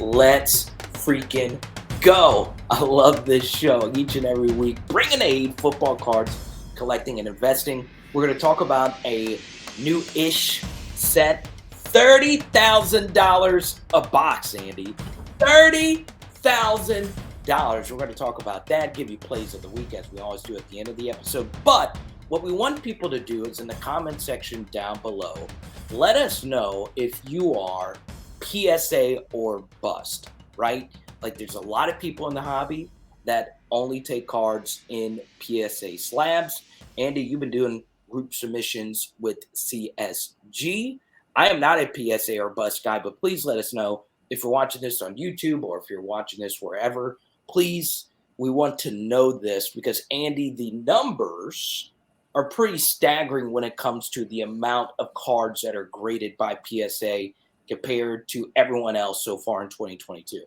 Let's freaking go. I love this show each and every week. Bringing aid, football cards, collecting and investing. We're going to talk about a new-ish set. $30,000 a box, Andy. $30,000. We're going to talk about that, give you plays of the week as we always do at the end of the episode. But what we want people to do is in the comment section down below, let us know if you are PSA or bust, right? Like there's a lot of people in the hobby that only take cards in PSA slabs. Andy, you've been doing group submissions with CSG. I am not a PSA or bust guy, but please let us know if you're watching this on YouTube or if you're watching this wherever. Please, we want to know this because, Andy, the numbers are pretty staggering when it comes to the amount of cards that are graded by PSA compared to everyone else so far in 2022.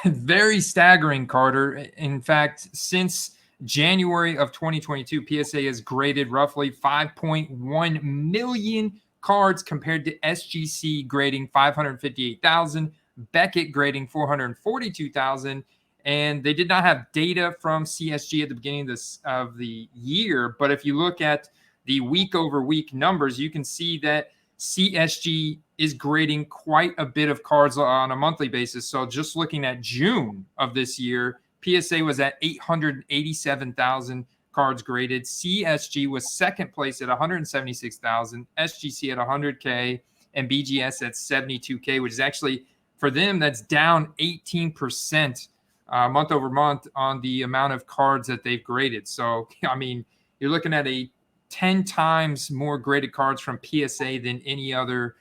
Very staggering, Carter. In fact, since January of 2022, PSA has graded roughly 5.1 million cards compared to SGC grading 558,000, Beckett grading 442,000, and they did not have data from CSG at the beginning of the year. But if you look at the week-over-week numbers, you can see that CSG is grading quite a bit of cards on a monthly basis. So just looking at June of this year, PSA was at 887,000 cards graded. CSG was second place at 176,000, SGC at 100K, and BGS at 72K, which is actually, for them, that's down 18% month over month on the amount of cards that they've graded. So, I mean, you're looking at a 10 times more graded cards from PSA than any other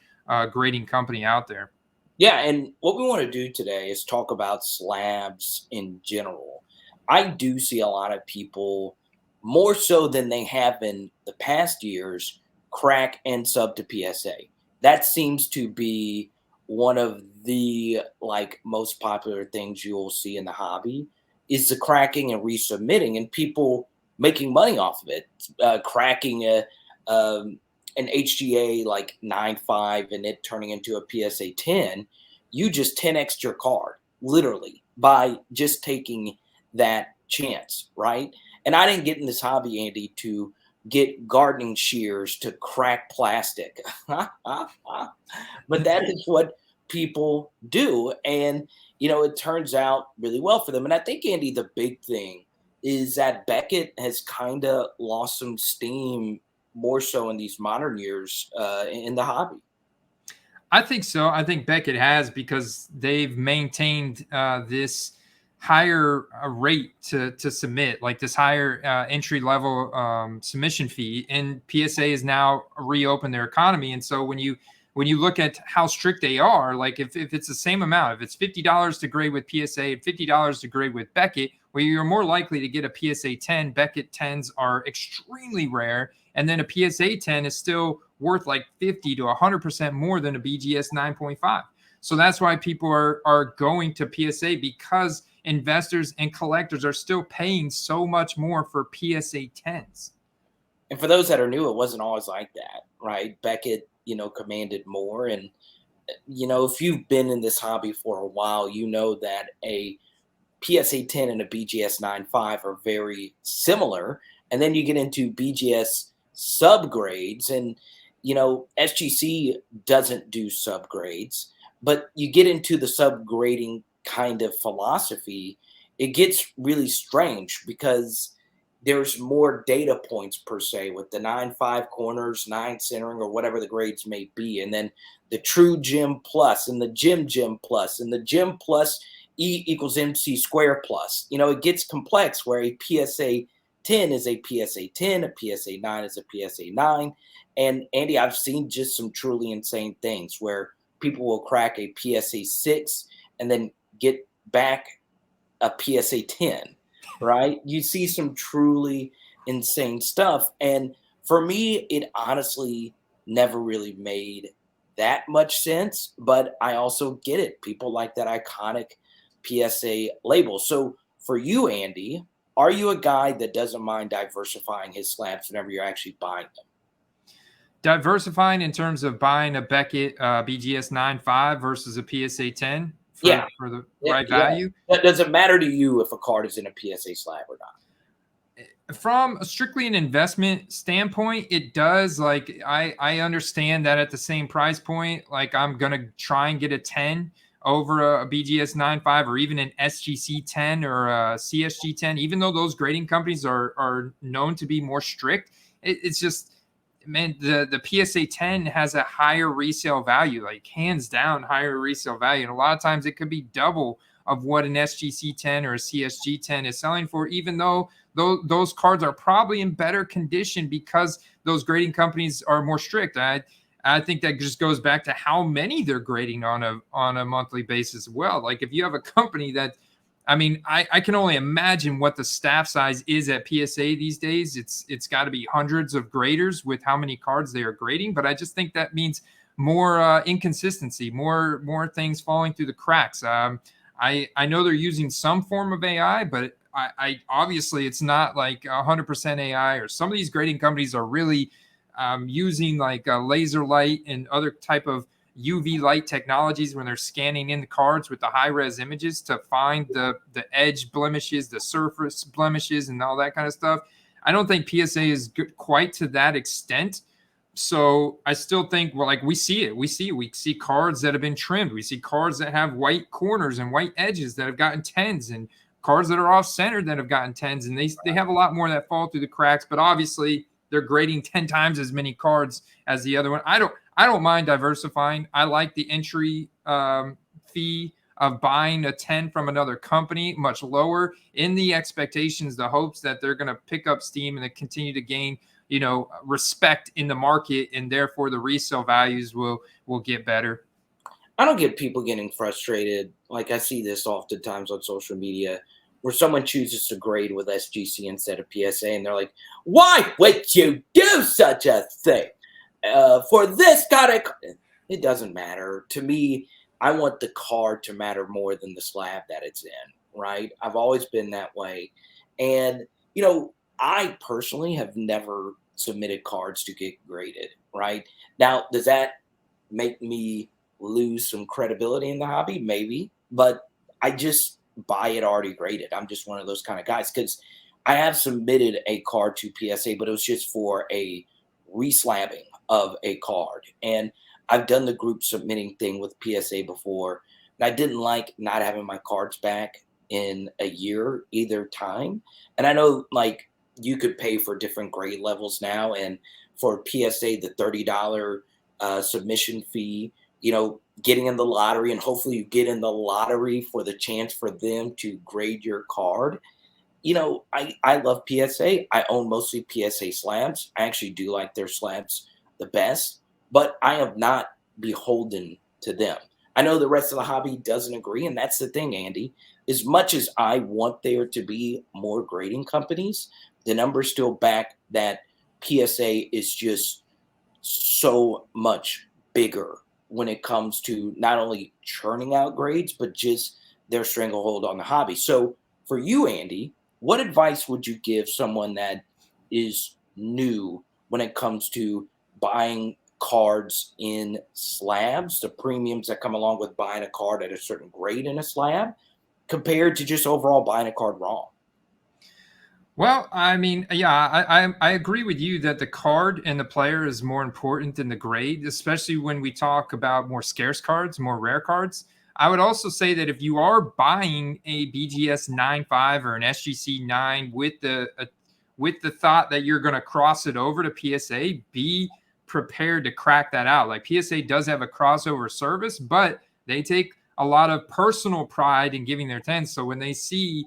grading company out there. Yeah, and what we want to do today is talk about slabs in general. I do see a lot of people, more so than they have in the past years, crack and sub to PSA. That seems to be one of the most popular things you'll see in the hobby is the cracking and resubmitting, and people making money off of it, cracking an HGA like 9.5 and it turning into a PSA 10. You just 10x your card, literally, by just taking that chance, right? And I didn't get in this hobby, Andy, to get gardening shears to crack plastic. But that is what people do. And, it turns out really well for them. And I think, Andy, the big thing is that Beckett has kind of lost some steam more so in these modern years in the hobby. I think so. I think Beckett has, because they've maintained this higher rate to submit, like this higher entry level submission fee, and PSA has now reopened their economy. And so when you look at how strict they are, like if it's the same amount, if it's $50 to grade with PSA and $50 to grade with Beckett, where you're more likely to get a PSA 10, Beckett 10s are extremely rare. And then a PSA 10 is still worth like 50 to 100% more than a BGS 9.5. So that's why people are going to PSA, because investors and collectors are still paying so much more for PSA 10s. And for those that are new, it wasn't always like that, right? Beckett, commanded more. And, if you've been in this hobby for a while, you know that a PSA 10 and a BGS 9.5 are very similar. And then you get into BGS subgrades, and, SGC doesn't do subgrades, but you get into the subgrading kind of philosophy, it gets really strange because there's more data points per se with the 9.5 corners, 9 centering, or whatever the grades may be. And then the true Gem Plus and the Gem Plus and the Gem Plus E equals MC square plus. It gets complex where a PSA 10 is a PSA 10, a PSA 9 is a PSA 9. And Andy, I've seen just some truly insane things where people will crack a PSA 6 and then get back a PSA 10. Right? You see some truly insane stuff. And for me, it honestly never really made that much sense, but I also get it. People like that iconic PSA label. So for you, Andy, are you a guy that doesn't mind diversifying his slabs whenever you're actually buying them? Diversifying in terms of buying a Beckett BGS 9.5 versus a PSA 10, Yeah. for the Yeah. right Yeah. value. But does it matter to you if a card is in a PSA slab or not? From strictly an investment standpoint, it does. Like I understand that at the same price point, like I'm gonna try and get a 10 over a BGS 9.5 or even an SGC 10 or a CSG 10, even though those grading companies are known to be more strict. It's just, man, the PSA 10 has a higher resale value, like hands down higher resale value, and a lot of times it could be double of what an SGC 10 or a CSG 10 is selling for, even though those cards are probably in better condition because those grading companies are more strict. I think that just goes back to how many they're grading on a monthly basis as well. Like if you have a company that, I mean, I can only imagine what the staff size is at PSA these days. It's got to be hundreds of graders with how many cards they are grading. But I just think that means more inconsistency, more things falling through the cracks. I know they're using some form of AI, but I obviously it's not like 100% AI, or some of these grading companies are really using like laser light and other type of UV light technologies when they're scanning in the cards with the high res images to find the edge blemishes, the surface blemishes, and all that kind of stuff. I don't think PSA is quite to that extent. So I still think, well, like we see cards that have been trimmed. We see cards that have white corners and white edges that have gotten 10s, and cards that are off center that have gotten 10s, and they have a lot more that fall through the cracks. But obviously they're grading 10 times as many cards as the other one. I don't mind diversifying. I like the entry fee of buying a 10 from another company much lower, in the expectations, the hopes that they're going to pick up steam and they continue to gain, you know, respect in the market, and therefore the resale values will get better. I don't get people getting frustrated. Like I see this oftentimes on social media where someone chooses to grade with SGC instead of PSA, and they're like, "Why would you do such a thing for this kind of?" It doesn't matter to me. I want the card to matter more than the slab that it's in. Right? I've always been that way, and I personally have never submitted cards to get graded. Right now, does that make me lose some credibility in the hobby? Maybe, but I just buy it already graded. I'm just one of those kind of guys, because I have submitted a card to PSA, but it was just for a reslabbing of a card. And I've done the group submitting thing with PSA before, and I didn't like not having my cards back in a year either time. And I know, like, you could pay for different grade levels now, and for PSA, the $30 submission fee, getting in the lottery, and hopefully you get in the lottery for the chance for them to grade your card. I love PSA. I own mostly PSA slabs. I actually do like their slabs the best, but I am not beholden to them. I know the rest of the hobby doesn't agree, and that's the thing, Andy. As much as I want there to be more grading companies, the numbers still back that PSA is just so much bigger when it comes to not only churning out grades, but just their stranglehold on the hobby. So for you, Andy, what advice would you give someone that is new when it comes to buying cards in slabs, the premiums that come along with buying a card at a certain grade in a slab, compared to just overall buying a card raw? Well, I mean, yeah, I agree with you that the card and the player is more important than the grade, especially when we talk about more scarce cards, more rare cards. I would also say that if you are buying a BGS 9.5 or an SGC 9 with the thought that you're going to cross it over to PSA, be prepared to crack that out. Like, PSA does have a crossover service, but they take a lot of personal pride in giving their 10s. So when they see,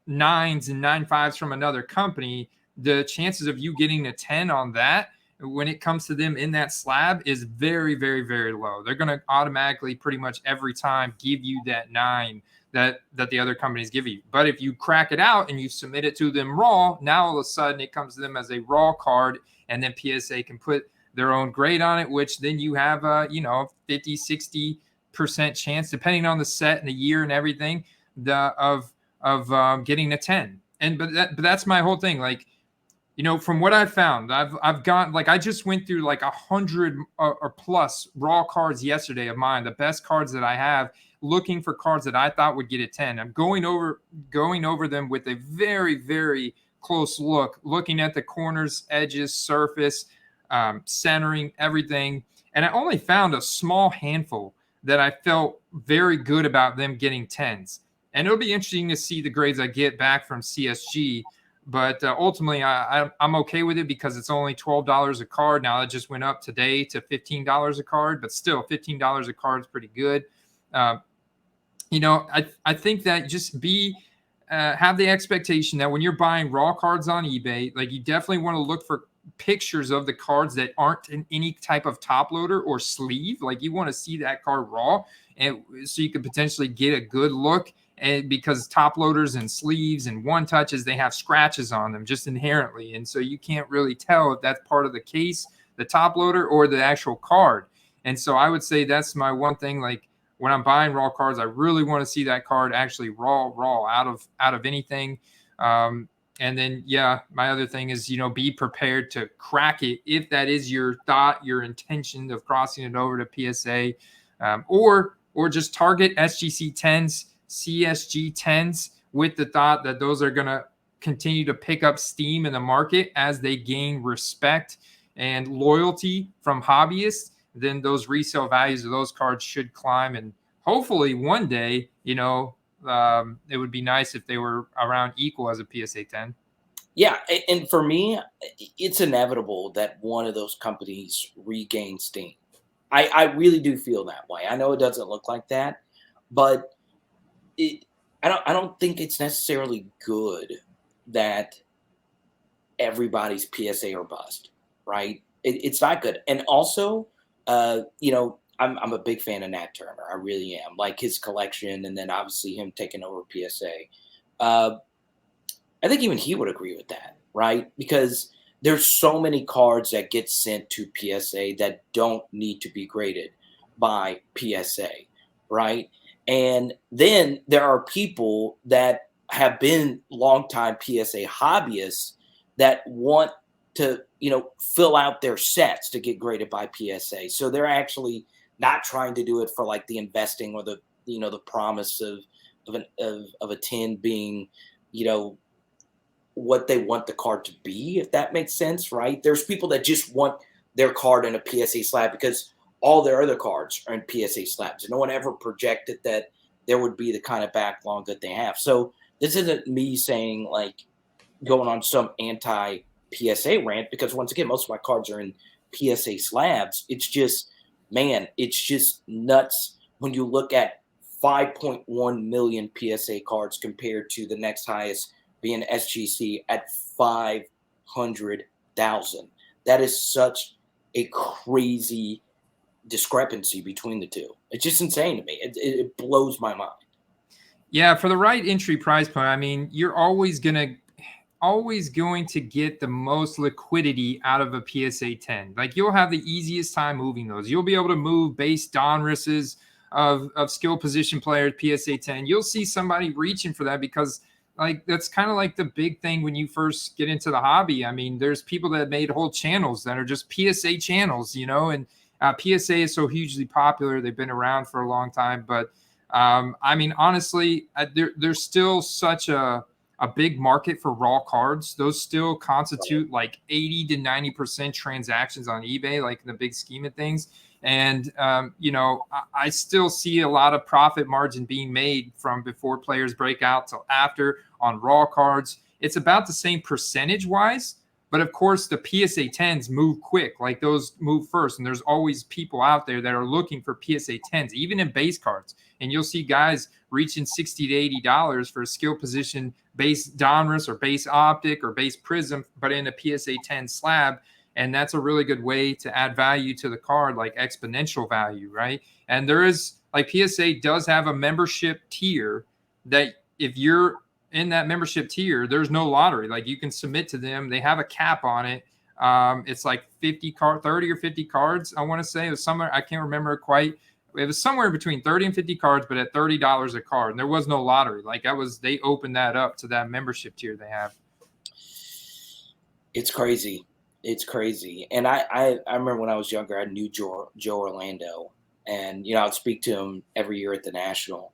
nines and 9.5s from another company, the chances of you getting a 10 on that when it comes to them in that slab is very, very, very low. They're going to automatically pretty much every time give you that 9 that the other companies give you. But if you crack it out and you submit it to them raw, now all of a sudden it comes to them as a raw card, and then PSA can put their own grade on it, which then you have a 50-60% chance, depending on the set and the year and everything, of getting a 10. But that's my whole thing. Like, From what I've found, I've gone, like, I just went through like 100 or plus raw cards yesterday of mine, the best cards that I have, looking for cards that I thought would get a 10. I'm going over them with a very, very close look, looking at the corners, edges, surface, centering, everything. And I only found a small handful that I felt very good about them getting 10s. And it'll be interesting to see the grades I get back from CSG. But ultimately, I'm okay with it because it's only $12 a card. Now, it just went up today to $15 a card, but still $15 a card is pretty good. I think that just have the expectation that when you're buying raw cards on eBay, like, you definitely want to look for pictures of the cards that aren't in any type of top loader or sleeve. Like, you want to see that card raw, and so you could potentially get a good look. And because top loaders and sleeves and one touches, they have scratches on them just inherently. And so you can't really tell if that's part of the case, the top loader, or the actual card. And so I would say that's my one thing. Like, when I'm buying raw cards, I really want to see that card actually raw out of anything. And then, my other thing is, be prepared to crack it if that is your thought, your intention of crossing it over to PSA, or just target SGC 10s, CSG 10s, with the thought that those are going to continue to pick up steam in the market as they gain respect and loyalty from hobbyists. Then those resale values of those cards should climb. And hopefully one day, it would be nice if they were around equal as a PSA 10. Yeah, and for me, it's inevitable that one of those companies regains steam. I really do feel that way. I know it doesn't look like that, but I don't think it's necessarily good that everybody's PSA or bust, right? It's not good. And also, I'm a big fan of Nat Turner. I really am. Like, his collection, and then obviously him taking over PSA. I think even he would agree with that, right? Because there's so many cards that get sent to PSA that don't need to be graded by PSA, right? And then there are people that have been longtime PSA hobbyists that want to, fill out their sets to get graded by PSA. So they're actually not trying to do it for like the investing or the, the promise of a 10 being, what they want the card to be, if that makes sense, right? There's people that just want their card in a PSA slab because all their other cards are in PSA slabs. No one ever projected that there would be the kind of backlog that they have. So this isn't me saying, like, going on some anti-PSA rant, because once again, most of my cards are in PSA slabs. It's just, man, it's just nuts when you look at 5.1 million PSA cards compared to the next highest being SGC at 500,000. That is such a crazy discrepancy between the two. It's just insane to me. It blows my mind. Yeah, for the right entry price point, I mean, you're always going to get the most liquidity out of a PSA 10. Like, you'll have the easiest time moving those. You'll be able to move base Donrusses of skill position players, PSA 10. You'll see somebody reaching for that because, like, that's kind of like the big thing when you first get into the hobby. I mean, there's people that made whole channels that are just PSA channels, and PSA is so hugely popular. They've been around for a long time. But, I mean, honestly, there's still such a big market for raw cards. Those still constitute like 80 to 90% transactions on eBay, like in the big scheme of things. And, I still see a lot of profit margin being made from before players break out till after on raw cards. It's about the same percentage wise, but of course the PSA 10s move quick, like those move first. And there's always people out there that are looking for PSA 10s, even in base cards. And you'll see guys reaching $60 to $80 for a skill position base Donruss or base Optic or base Prism, but in a PSA 10 slab. And that's a really good way to add value to the card, like exponential value, right? And there is, like, PSA does have a membership tier that if you're in that membership tier, there's no lottery. Like, you can submit to them. They have a cap on it. It's like 30 or 50 cards, I want to say. It was somewhere, I can't remember quite. It was somewhere between 30 and 50 cards, but at $30 a card. And there was no lottery. Like, they opened that up to that membership tier they have. It's crazy. It's crazy. And I remember when I was younger, I knew Joe Orlando, and I'd speak to him every year at the National.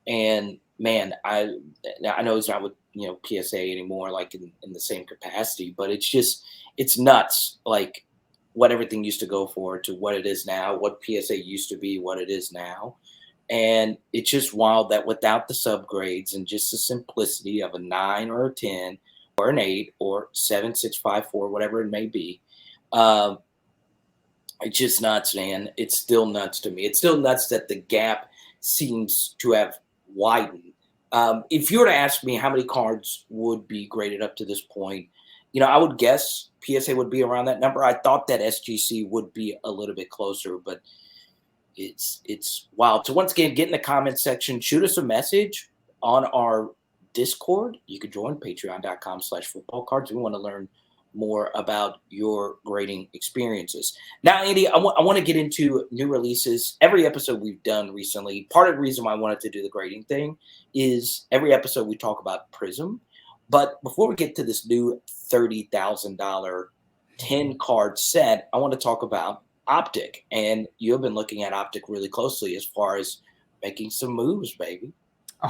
And man, I know he's not with PSA anymore, like in the same capacity, but it's nuts, like what everything used to go for to what it is now, what PSA used to be, what it is now. And it's just wild that without the subgrades and just the simplicity of a 9 or a 10 or an 8 or 7, 6, 5, 4, whatever it may be, um, it's just nuts, man. It's still nuts to me. It's still nuts that the gap seems to have widened. If you were to ask me how many cards would be graded up to this point, I would guess PSA would be around that number. I thought that SGC would be a little bit closer, but it's wild. So once again, get in the comment section, shoot us a message on our Discord. You can join patreon.com/football cards. We want to learn more about your grading experiences. Now, Andy, I want to get into new releases. Every episode we've done recently, part of the reason why I wanted to do the grading thing is every episode we talk about Prism. But before we get to this new $30,000 10 card set, I want to talk about Optic. And you've been looking at Optic really closely as far as making some moves, baby.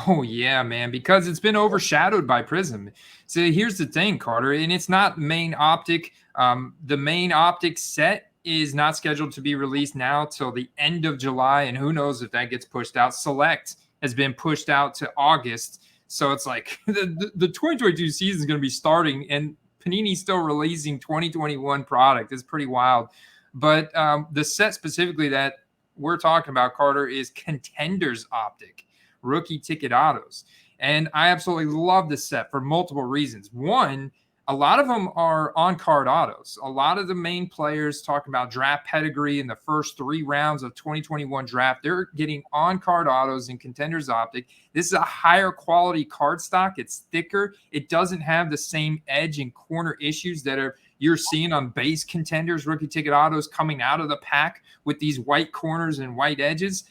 Oh yeah, man, because it's been overshadowed by Prism. So here's the thing, Carter, and it's not main optic. The main optic set is not scheduled to be released now till the end of July, and who knows if that gets pushed out. Select has been pushed out to August, so it's like the 2022 season is going to be starting, and Panini's still releasing 2021 product. It's pretty wild. But the set specifically that we're talking about, Carter, is Contenders Optic. Rookie ticket autos. And I absolutely love this set for multiple reasons. One, a lot of them are on-card autos. A lot of the main players talking about draft pedigree in the first 3 rounds of 2021 draft, they're getting on-card autos in Contenders Optic. This is a higher quality card stock. It's thicker. It doesn't have the same edge and corner issues that you're seeing on base Contenders rookie ticket autos coming out of the pack with these white corners and white edges.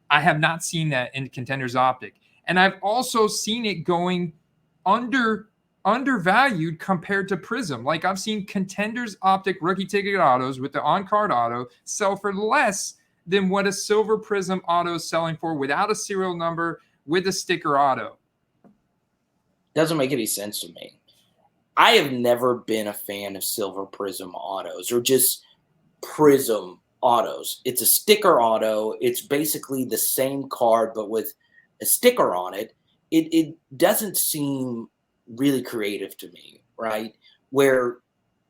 I have not seen that in Contenders Optic. And I've also seen it going undervalued compared to Prism. Like I've seen Contenders Optic rookie ticket autos with the on-card auto sell for less than what a Silver Prism auto is selling for without a serial number with a sticker auto. Doesn't make any sense to me. I have never been a fan of Silver Prism autos or just Prism autos. It's a sticker auto. It's basically the same card, but with a sticker on it. It doesn't seem really creative to me, right? Where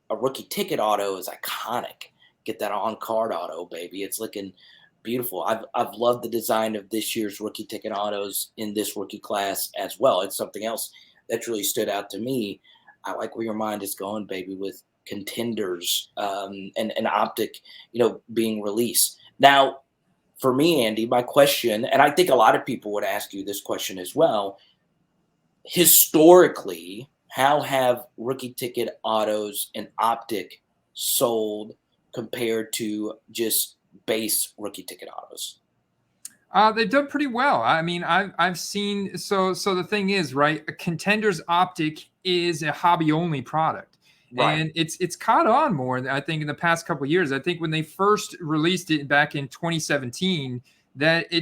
a rookie ticket auto is iconic. Get that on card auto, baby. It's looking beautiful. I've loved the design of this year's rookie ticket autos in this rookie class as well. It's something else that's really stood out to me. I like where your mind is going, baby, with Contenders and Optic, being released. Now, for me, Andy, my question, and I think a lot of people would ask you this question as well. Historically, how have rookie ticket autos and Optic sold compared to just base rookie ticket autos? They've done pretty well. I mean, I've seen so the thing is, right, a Contenders Optic is a hobby only product. Right. And it's caught on more, I think, in the past couple of years. I think when they first released it back in 2017, that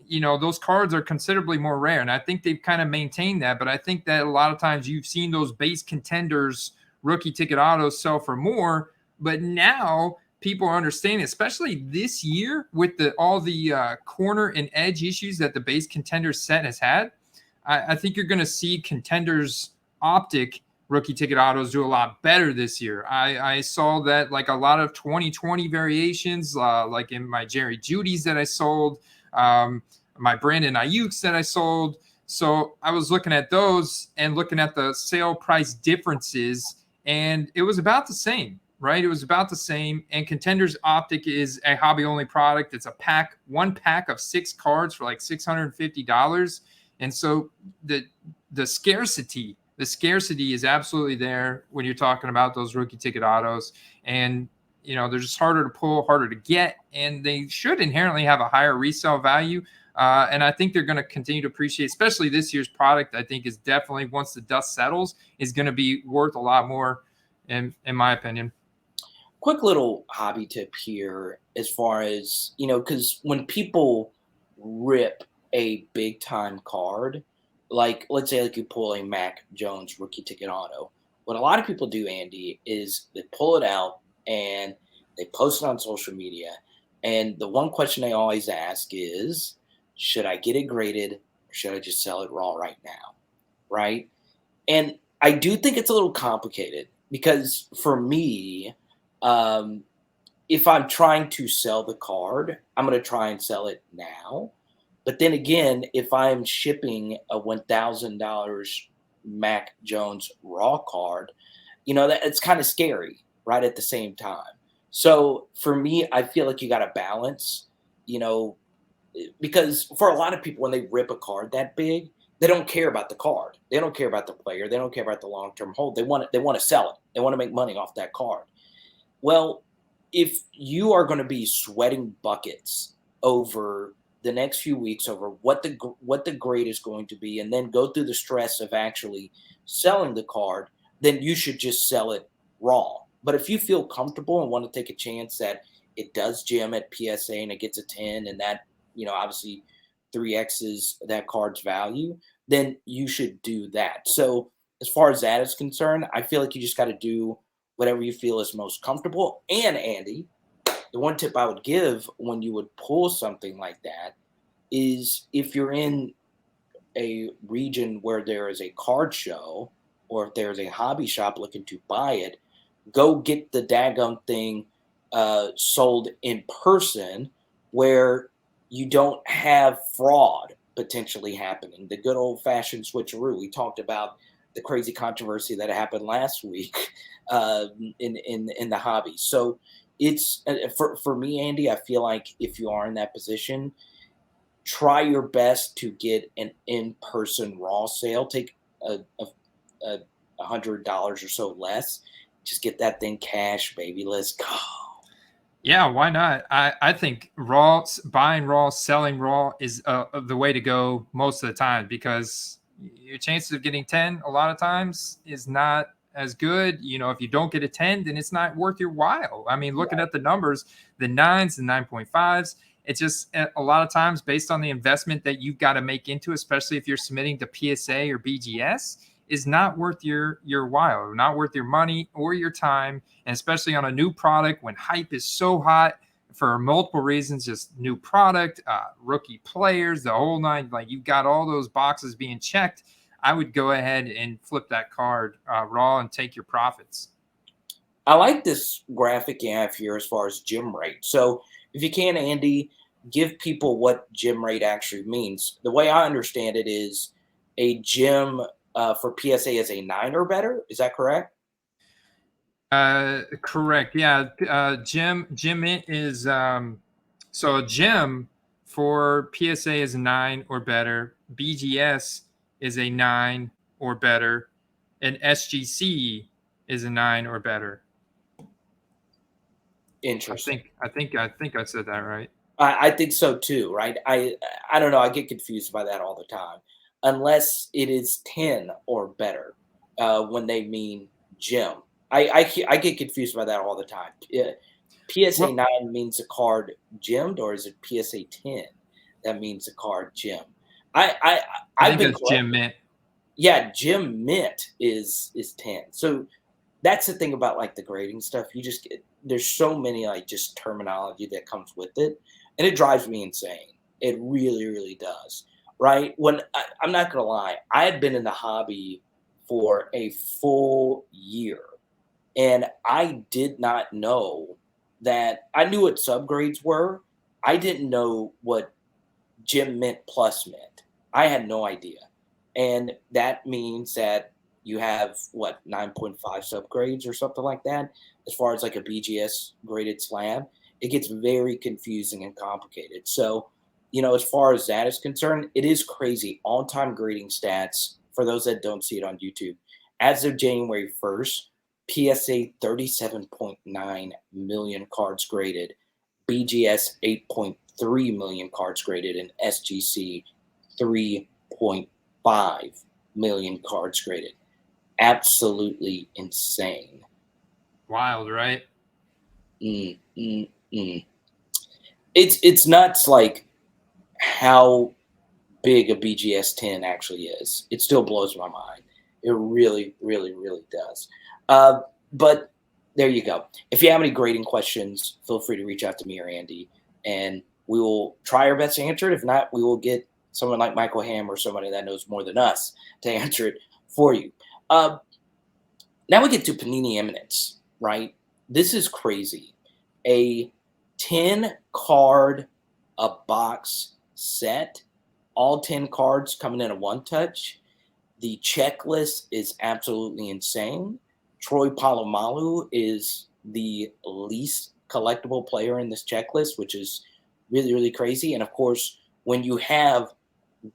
those cards are considerably more rare. And I think they've kind of maintained that. But I think that a lot of times you've seen those base Contenders rookie ticket autos sell for more. But now people are understanding, especially this year with all the corner and edge issues that the base Contenders set has had. I think you're going to see Contenders Optic rookie ticket autos do a lot better this year. I saw that like a lot of 2020 variations, like in my Jerry Jeudy's that I sold, my Brandon Ayuk's that I sold. So I was looking at those and looking at the sale price differences, and it was about the same, right? It was about the same. And Contenders Optic is a hobby only product. It's one pack of 6 cards for like $650. And so the scarcity is absolutely there when you're talking about those rookie ticket autos. And, they're just harder to pull, harder to get, and they should inherently have a higher resale value. And I think they're going to continue to appreciate, especially this year's product. I think is definitely, once the dust settles, is going to be worth a lot more in my opinion. Quick little hobby tip here, as far as, because when people rip a big time card, like let's say like you pull a Mac Jones rookie ticket auto, what a lot of people do, Andy, is they pull it out and they post it on social media. And the one question they always ask is, should I get it graded or should I just sell it raw right now? Right. And I do think it's a little complicated because for me, um, if I'm trying to sell the card, I'm going to try and sell it now. But then again, if I'm shipping a $1,000 Mac Jones raw card, that it's kind of scary, right? At the same time. So for me, I feel like you got to balance, you know, because for a lot of people, when they rip a card that big, they don't care about the card. They don't care about the player. They don't care about the long term hold. They want it. They want to sell it. They want to make money off that card. Well, if you are going to be sweating buckets over the next few weeks over what the grade is going to be, and then go through the stress of actually selling the card, then you should just sell it raw. But if you feel comfortable and want to take a chance that it does gem at PSA and it gets a 10, and that obviously 3x's that card's value, then you should do that. So as far as that is concerned, I feel like you just got to do whatever you feel is most comfortable. And Andy, the one tip I would give when you would pull something like that is, if you're in a region where there is a card show, or if there's a hobby shop looking to buy it, go get the daggum thing sold in person, where you don't have fraud potentially happening. The good old fashioned switcheroo. We talked about the crazy controversy that happened last week in the hobby. So it's for me, Andy. I feel like if you are in that position, try your best to get an in-person raw sale. Take a $100 or so less. Just get that thing cash, baby. Let's go. Yeah, why not? I think buying raw, selling raw is the way to go most of the time, because your chances of getting 10 a lot of times is not as good. If you don't get a 10, then it's not worth your while. I mean, looking at the numbers, the 9s, the 9.5s, it's just a lot of times based on the investment that you've got to make into, especially if you're submitting to PSA or BGS, is not worth your while, not worth your money or your time. And especially on a new product, when hype is so hot for multiple reasons, just new product, rookie players, the whole nine, like you've got all those boxes being checked, I would go ahead and flip that card raw and take your profits. I like this graphic you have here as far as gem rate. So if you can, Andy, give people what gem rate actually means. The way I understand it is a gem for PSA is a 9 or better. Is that correct? Correct. Yeah. Gem is so a gem for PSA is a 9 or better. BGS is a 9 or better, and SGC is a 9 or better. Interesting. I think I said that right. I think so too, right? I don't know. I get confused by that all the time, unless it is 10 or better when they mean gem. I get confused by that all the time. PSA Well, 9 means a card gemmed, or is it PSA 10 that means a card gem? I, I I I've think been that's Gem corrected. Mint. Yeah, gem mint is 10. So that's the thing about like the grading stuff. You just get, there's so many like just terminology that comes with it, and it drives me insane. It really, really does. Right? I'm not gonna lie, I had been in the hobby for a full year, and I did not know that. I knew what subgrades were. I didn't know what Gem Mint Plus meant. I had no idea. And that means that you have what, 9.5 subgrades or something like that, as far as like a BGS graded slab. It gets very confusing and complicated. So, as far as that is concerned, it is crazy. On time grading stats, for those that don't see it on YouTube, as of January 1st, PSA 37.9 million cards graded, BGS 8.3 million cards graded, and SGC 3.5 million cards graded. Absolutely insane. Wild, right? Mm, mm, mm. It's nuts, like how big a BGS 10 actually is. It still blows my mind. It really, really, really does. Uh, but there you go. If you have any grading questions, feel free to reach out to me or Andy, and we will try our best to answer it. If not, we will get someone like Michael Ham or somebody that knows more than us to answer it for you. Uh, Now we get to Panini Eminence, right? This is crazy. A 10 card a box set, all 10 cards coming in a one touch. The checklist is absolutely insane. Troy Polamalu is the least collectible player in this checklist, which is really, really crazy. And of course, when you have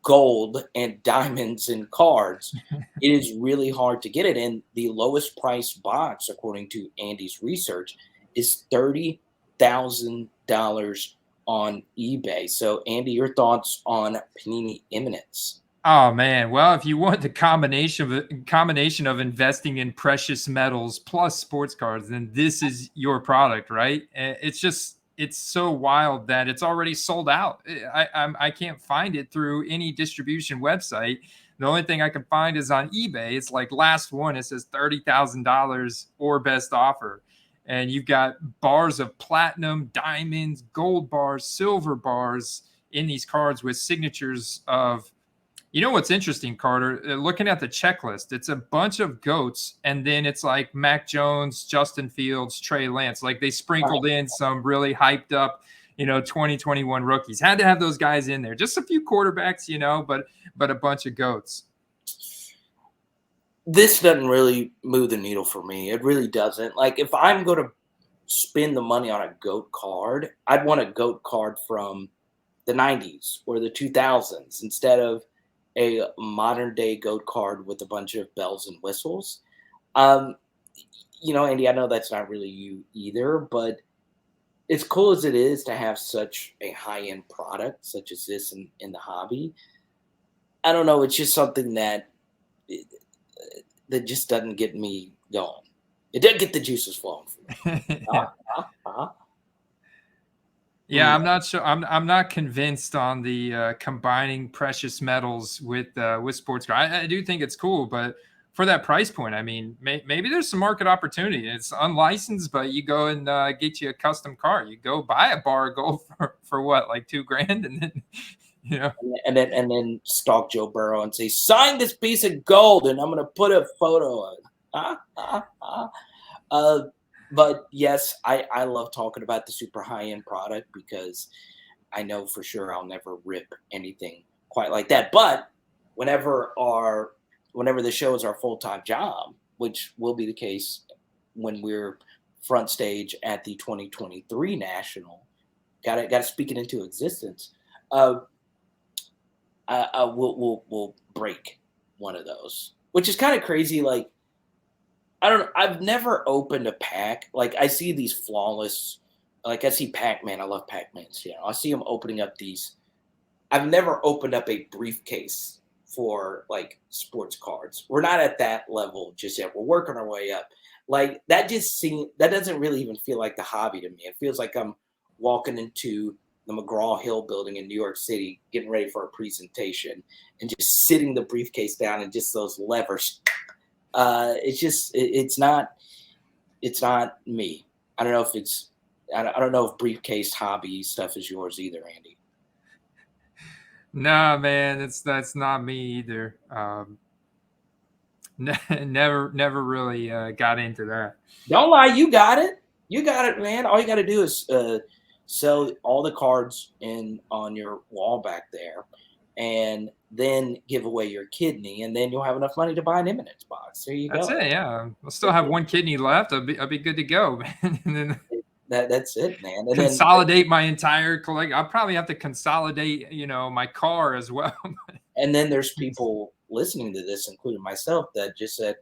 gold and diamonds and cards, it is really hard to get it. And the lowest price box, according to Andy's research, is $30,000 on eBay. So, Andy, your thoughts on Panini Eminence? Oh man, well, if you want the combination of investing in precious metals plus sports cards, then this is your product, right? It's so wild that it's already sold out. I can't find it through any distribution website. The only thing I can find is on eBay. It's like last one. It says $30,000 or best offer, and you've got bars of platinum, diamonds, gold bars, silver bars in these cards with signatures of, you know what's interesting, Carter? Looking at the checklist, it's a bunch of goats, and then it's like Mac Jones, Justin Fields, Trey Lance. Like they sprinkled in some really hyped up, 2021 rookies. Had to have those guys in there. Just a few quarterbacks, but a bunch of goats. This doesn't really move the needle for me. It really doesn't. Like, if I'm going to spend the money on a GOAT card, I'd want a GOAT card from the 90s or the 2000s instead of a modern day GOAT card with a bunch of bells and whistles. Um, Andy, I know that's not really you either, but as cool as it is to have such a high end product such as this in the hobby, I don't know. It's just something that just doesn't get me going. It doesn't get the juices flowing for me. Yeah. Uh-huh. Yeah, I'm not sure. I'm not convinced on the combining precious metals with sports car. I do think it's cool, but for that price point, I mean, maybe there's some market opportunity. It's unlicensed, but you go and get you a custom car. You go buy a bar of gold for what, like $2,000, and then And then stalk Joe Burrow and say, "Sign this piece of gold," and I'm going to put a photo on. Uh, but yes, I love talking about the super high end product because I know for sure I'll never rip anything quite like that. But whenever our whenever the show is our full time job, which will be the case when we're front stage at the 2023 National, got to speak it into existence. Uh, we'll break one of those, which is kind of crazy. Like, I don't know. I've never opened a pack. Like, I see these flawless. Like, I see Pac-Man. I love Pac-Man's. I see them opening up these. I've never opened up a briefcase for like sports cards. We're not at that level just yet. We're working our way up. Like, that doesn't really even feel like the hobby to me. It feels like I'm walking into the McGraw-Hill building in New York City, getting ready for a presentation, and just sitting the briefcase down and just those levers. It's not me. I don't know if I don't know if briefcase hobby stuff is yours either, Andy. nah, man, that's not me either. Never really got into that. Don't lie, you got it. You got it, man. All you got to do is sell all the cards on your wall back there, and then give away your kidney, and then you'll have enough money to buy an Eminence box. There you That's go. it. Yeah, I'll still have one kidney left. I'll be good to go, man. And then That's it, man. And then consolidate my entire collect. I'll probably have to consolidate, my car as well. there's people listening to this, including myself, that just said,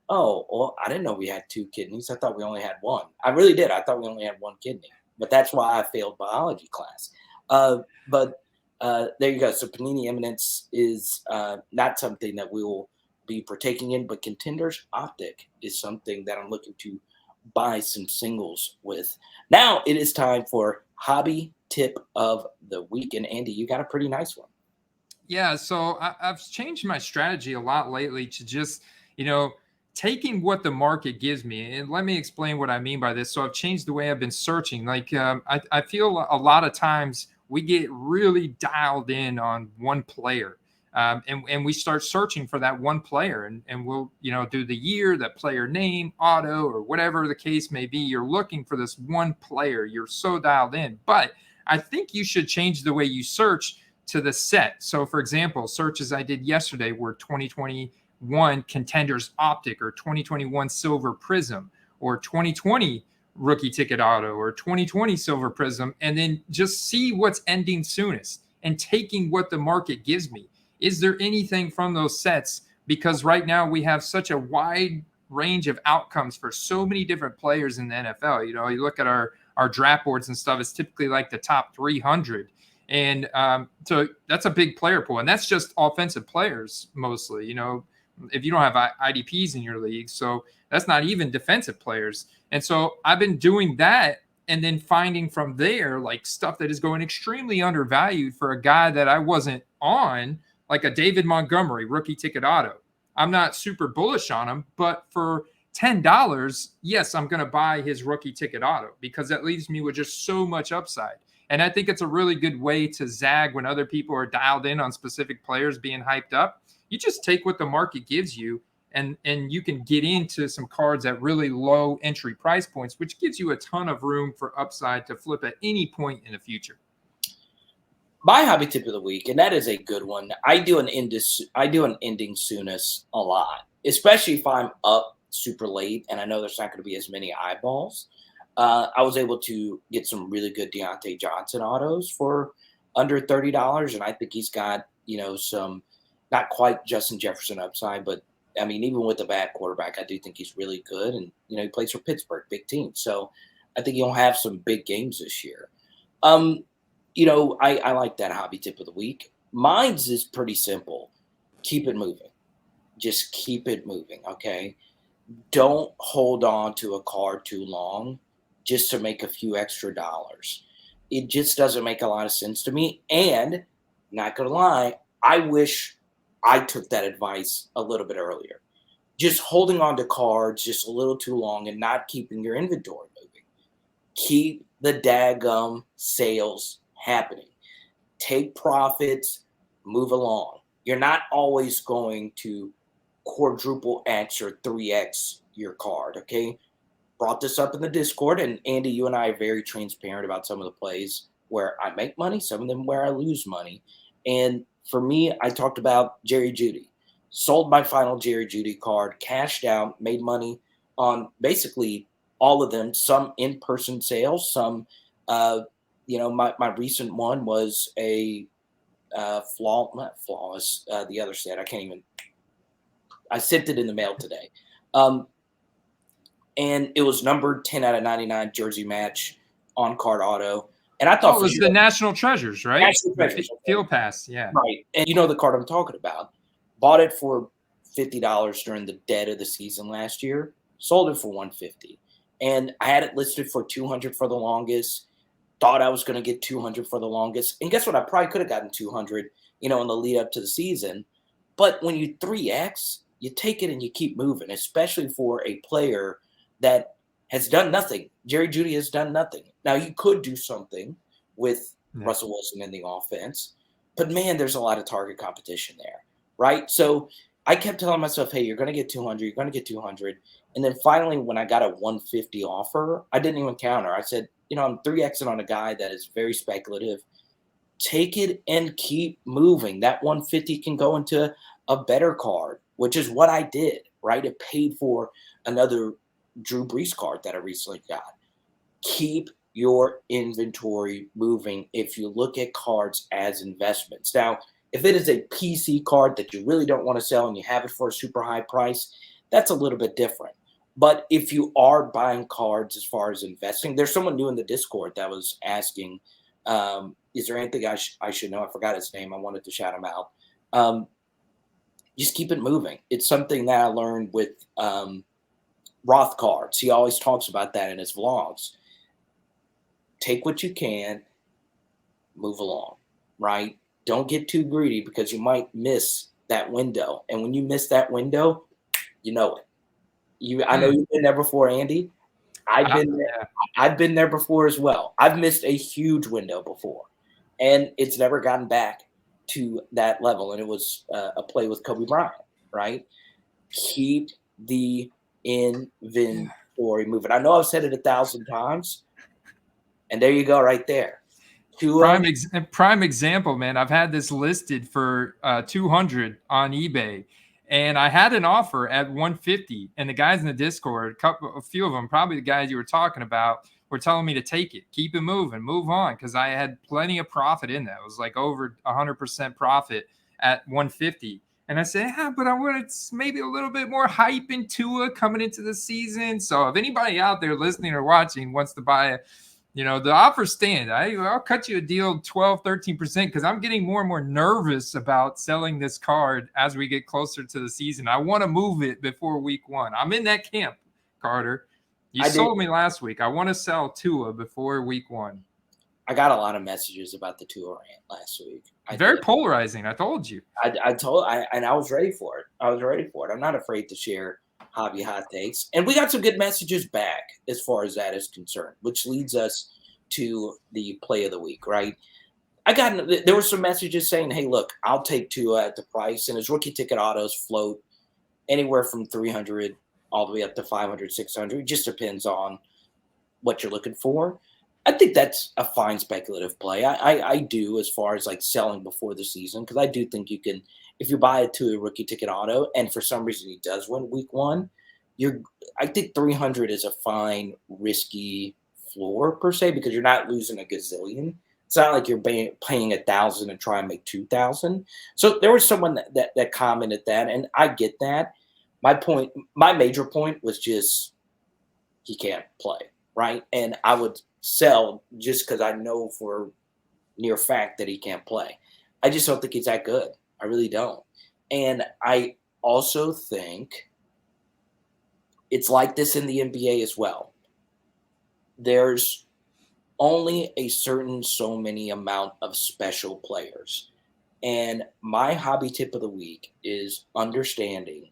"Oh, well, I didn't know we had two kidneys. I thought we only had one." I really did. I thought we only had one kidney, but that's why I failed biology class. But there you go. So Panini Eminence is not something that we will be partaking in, but Contenders Optic is something that I'm looking to buy some singles with. Now it is time for hobby tip of the week. And Andy, you got a pretty nice one. Yeah, so I've changed my strategy a lot lately to just, taking what the market gives me. And let me explain what I mean by this. So I've changed the way I've been searching. Like, I feel a lot of times we get really dialed in on one player. And we start searching for that one player, and we'll, do the year, the player name, auto, or whatever the case may be. You're looking for this one player. You're so dialed in. But I think you should change the way you search to the set. So, for example, searches I did yesterday were 2021 Contenders Optic, or 2021 Silver Prism, or 2020 Rookie Ticket Auto, or 2020 Silver Prism, and then just see what's ending soonest and taking what the market gives me. Is there anything from those sets? Because right now we have such a wide range of outcomes for so many different players in the NFL. You look at our draft boards and stuff, it's typically like the top 300. And so that's a big player pool. And that's just offensive players mostly, if you don't have IDPs in your league. So that's not even defensive players. And so I've been doing that and then finding from there, like, stuff that is going extremely undervalued for a guy that I wasn't on, like a David Montgomery Rookie Ticket Auto. I'm not super bullish on him, but for $10, yes, I'm going to buy his Rookie Ticket Auto because that leaves me with just so much upside. And I think it's a really good way to zag when other people are dialed in on specific players being hyped up. You just take what the market gives you, and you can get into some cards at really low entry price points, which gives you a ton of room for upside to flip at any point in the future. My hobby tip of the week, and that is a good one. I do an ending soonest a lot, especially if I'm up super late and I know there's not going to be as many eyeballs. I was able to get some really good Deontay Johnson autos for under $30, and I think he's got, some not quite Justin Jefferson upside, but I mean, even with a bad quarterback, I do think he's really good, and he plays for Pittsburgh, big team. So I think he'll have some big games this year. I like that hobby tip of the week. Mine's is pretty simple. Keep it moving. Just keep it moving, okay? Don't hold on to a card too long just to make a few extra dollars. It just doesn't make a lot of sense to me. And not going to lie, I wish I took that advice a little bit earlier. Just holding on to cards just a little too long and not keeping your inventory moving. Keep the daggum sales happening. Take profits, move along. You're not always going to quadruple X or 3X your card, okay? Brought this up in the Discord, and Andy, you and I are very transparent about some of the plays where I make money, some of them where I lose money. And for me, I talked about Jerry Jeudy. Sold my final Jerry Jeudy card, cashed out, made money on basically all of them, some in-person sales, some my recent one was a not flawless, the other set. I sent it in the mail today. And it was numbered 10 out of 99 jersey match on card auto. And I thought it was the National Treasures, right? National Treasures. Field Pass, yeah. Right. And the card I'm talking about. Bought it for $50 during the dead of the season last year. Sold it for $150. And I had it listed for $200 for the longest. Thought I was going to get $200 for the longest. And guess what? I probably could have gotten $200, in the lead up to the season. But when you 3X, you take it and you keep moving, especially for a player that has done nothing. Jerry Jeudy has done nothing. Now, you could do something with Russell Wilson in the offense, but man, there's a lot of target competition there, right? So I kept telling myself, hey, you're going to get 200, you're going to get 200. And then finally, when I got a 150 offer, I didn't even counter. I said, I'm 3Xing on a guy that is very speculative. Take it and keep moving. That 150 can go into a better card, which is what I did, right? It paid for another Drew Brees card that I recently got. Keep your inventory moving if you look at cards as investments. Now, if it is a PC card that you really don't want to sell and you have it for a super high price, that's a little bit different. But if you are buying cards as far as investing, there's someone new in the Discord that was asking, is there anything I should know? I forgot his name. I wanted to shout him out. Just keep it moving. It's something that I learned with Roth cards. He always talks about that in his vlogs. Take what you can, move along, right? Don't get too greedy because you might miss that window. And when you miss that window, you know it. I know Hmm. you've been there before, Andy. I've been there. Yeah. I've been there before as well. I've missed a huge window before, and it's never gotten back to that level. And it was a play with Kobe Bryant, right? Keep the inventory moving. I know I've said it 1,000 times, and there you go, right there. Tua, Prime example, man. I've had this listed for 200 on eBay, and I had an offer at 150. And the guys in the Discord, a few of them, probably the guys you were talking about, were telling me to take it, keep it moving, move on, because I had plenty of profit in that. It was like over 100% profit at 150. And I said, yeah, but I wanted maybe a little bit more hype in Tua coming into the season. So if anybody out there listening or watching wants to buy a the offers stand. I'll cut you a deal 12, 13% because I'm getting more and more nervous about selling this card as we get closer to the season. I want to move it before week 1. I'm in that camp, Carter. You I did. sold me last week. I want to sell Tua before week 1. I got a lot of messages about the Tua rant last week. Very polarizing. I told you. And I was ready for it. I'm not afraid to share hobby hot takes. And we got some good messages back as far as that is concerned, which leads us to the play of the week, right? There were some messages saying, hey, look, I'll take Tua at the price. And his rookie ticket autos float anywhere from 300 all the way up to 500, 600. It just depends on what you're looking for. I think that's a fine speculative play. I do, as far as like selling before the season, because I do think you can, if you buy it to a rookie ticket auto, and for some reason he does win week 1, I think 300 is a fine risky floor per se, because you're not losing a gazillion. It's not like you're paying 1,000 and try and make 2,000. So there was someone that commented that, and I get that. My major point was just he can't play, right? And I would sell just because I know for near fact that he can't play. I just don't think he's that good. I really don't. And I also think it's like this in the NBA as well. There's only a certain so many amount of special players. And my hobby tip of the week is understanding